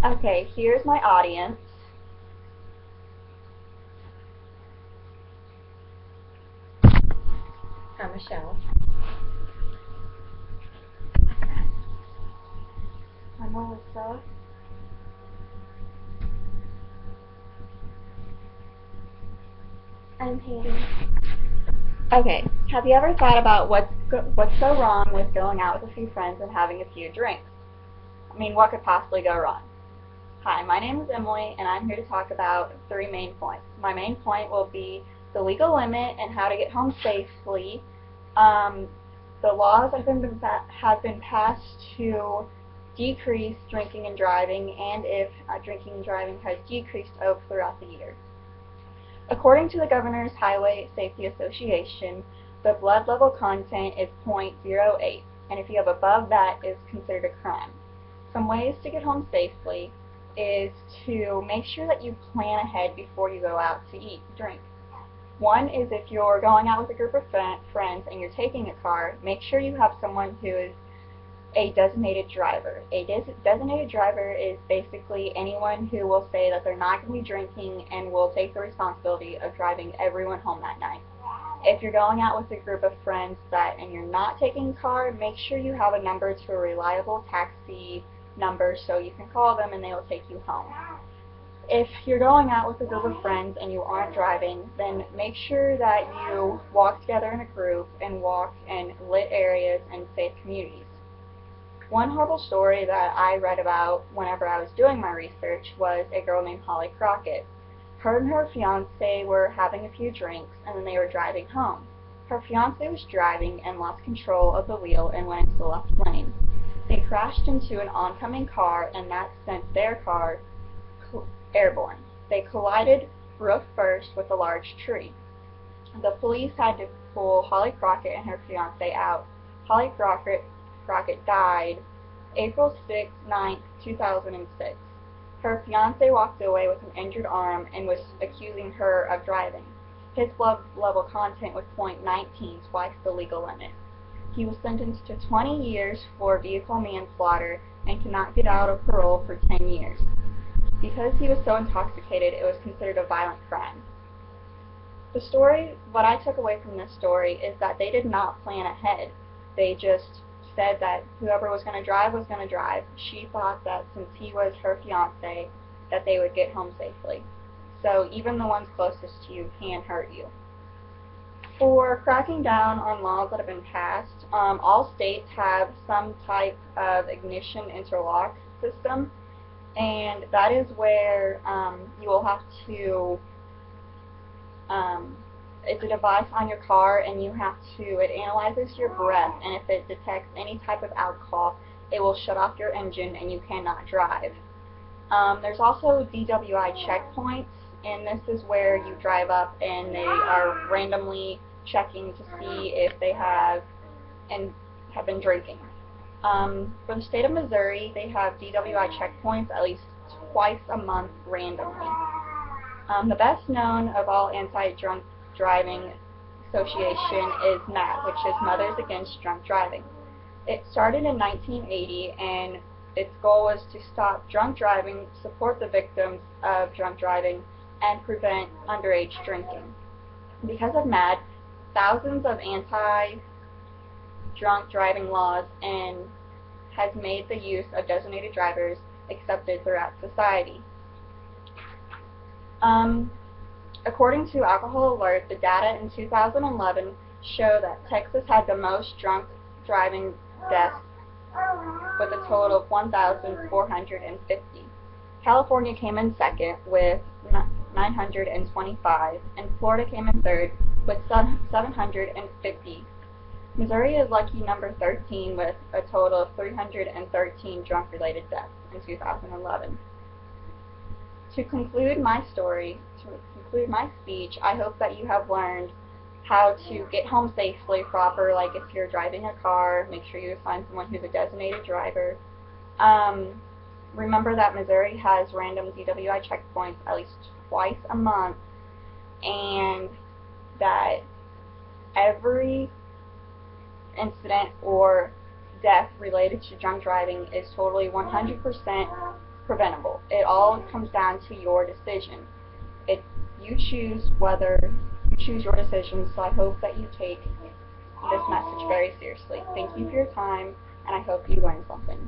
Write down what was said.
Okay, here's my audience. I'm Michelle. I'm Melissa. I'm Hayden. Okay, have you ever thought about what's so wrong with going out with a few friends and having a few drinks? I mean, what could possibly go wrong? Hi, my name is Emily, and I'm here to talk about three main points. My main point will be the legal limit and how to get home safely. The laws have been passed to decrease drinking and driving, and if drinking and driving has decreased throughout the year. According to the Governor's Highway Safety Association, the blood level content is .08, and if you have above that, it's considered a crime. Some ways to get home safely is to make sure that you plan ahead before you go out to drink. One is if you're going out with a group of friends and you're taking a car, make sure you have someone who is a designated driver. A designated driver is basically anyone who will say that they're not going to be drinking and will take the responsibility of driving everyone home that night. If you're going out with a group of friends and you're not taking a car, make sure you have a number to a reliable taxi number so you can call them and they will take you home. If you're going out with a group of friends and you aren't driving, then make sure that you walk together in a group and walk in lit areas and safe communities. One horrible story that I read about whenever I was doing my research was a girl named Holly Crockett. Her and her fiance were having a few drinks and then they were driving home. Her fiance was driving and lost control of the wheel and went into the left lane. They crashed into an oncoming car and that sent their car airborne. They collided roof first with a large tree. The police had to pull Holly Crockett and her fiance out. Holly Crockett died April 6, 9, 2006. Her fiance walked away with an injured arm and was accusing her of driving. His blood level content was .19, twice the legal limit. He was sentenced to 20 years for vehicle manslaughter and cannot get out of parole for 10 years. Because he was so intoxicated, it was considered a violent crime. What I took away from this story is that they did not plan ahead. They just said that whoever was going to drive was going to drive. She thought that since he was her fiance, that they would get home safely. So even the ones closest to you can hurt you. For cracking down on laws that have been passed, all states have some type of ignition interlock system, and that is where you will have to it's a device on your car, and it analyzes your breath, and if it detects any type of alcohol, it will shut off your engine and you cannot drive. There's also DWI checkpoints, and this is where you drive up and they are randomly checking to see if they have been drinking. For the state of Missouri, they have DWI checkpoints at least twice a month randomly. The best known of all anti-drunk driving association is MADD, which is Mothers Against Drunk Driving. It started in 1980, and its goal was to stop drunk driving, support the victims of drunk driving, and prevent underage drinking. Because of MADD, thousands of anti-drunk driving laws has made the use of designated drivers accepted throughout society. According to Alcohol Alert, the data in 2011 show that Texas had the most drunk driving deaths with a total of 1,450. California came in second with 925, and Florida came in third with 750. Missouri is lucky number 13 with a total of 313 drunk-related deaths in 2011. To conclude my speech, I hope that you have learned how to get home safely proper, like if you're driving a car, make sure you find someone who's a designated driver. Remember that Missouri has random DWI checkpoints at least twice a month, and that every incident or death related to drunk driving is totally 100% preventable. It all comes down to your decision. It you choose whether you choose your decision. So I hope that you take this message very seriously. Thank you for your time, and I hope you learned something.